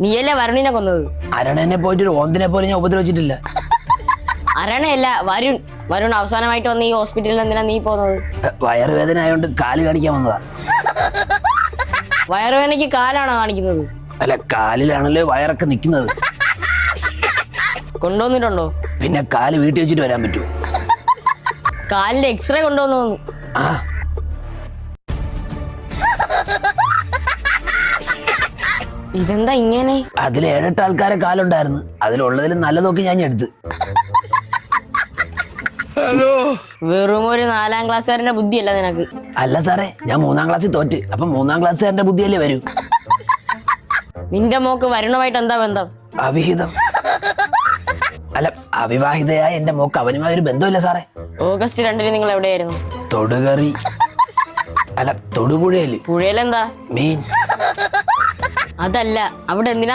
നീയല്ലേ വരുണിനെ കൊന്നത്? അരണനെ പോയിട്ട് ഒരു ഓന്തിനെ പോലെ ഞാൻ ഉപദ്രവിച്ചിട്ടില്ല. അരണയല്ല, വരുൺ. വരുൺ അവസാനമായിട്ട് വന്ന് ഈ ഹോസ്പിറ്റലിൽ എന്തിനാ നീ പോകുന്നത്? വയറുവേദന ആയതുകൊണ്ട് കാല് കാണിക്കാൻ വന്നതാ. വയറുവേദനയ്ക്ക് കാലാണോ കാണിക്കുന്നത്? അല്ല, കാലിലാണല്ലോ വയറൊക്കെ നിക്കുന്നത്. കൊണ്ടുവന്നിട്ടുണ്ടോ? പിന്നെ കാല് വീട്ടിൽ വെച്ചിട്ട് വരാൻ പറ്റുമോ? കാലിന്റെ എക്സ്റേ കൊണ്ടുവന്നു. ആ, ഇതെന്താ ഇങ്ങനെ? അതിൽ 7-8 ആൾക്കാരെ കാലുണ്ടായിരുന്നു. അതിലുള്ളതിൽ നല്ലതൊക്കെ ഞാൻ എടുത്ത്. വെറും ഒരു 4ാം ക്ലാസ്സുകാരന്റെ ബുദ്ധിയല്ല നിനക്ക്. അല്ല സാറേ, ഞാൻ 3ാം ക്ലാസ്സിൽ തോറ്റ്. അപ്പൊ 3ാം ക്ലാസ്സുകാരന്റെ ബുദ്ധിയല്ലേ വരൂ. നിന്റെ മോക്ക് വരുണുമായിട്ട് എന്താ ബന്ധം? അവിഹിതം. അല്ല, അവിവാഹിതയായ എന്റെ മോക്ക് അവനുമായി ഒരു ബന്ധമില്ല സാറേ. ഓഗസ്റ്റ് 2 നിങ്ങൾ എവിടെയായിരുന്നു? തൊടുകറി. അല്ല, തൊടുപുഴയില്. പുഴയിലെന്താ? മീൻ. അതല്ല, അവിടെ എന്തിനാ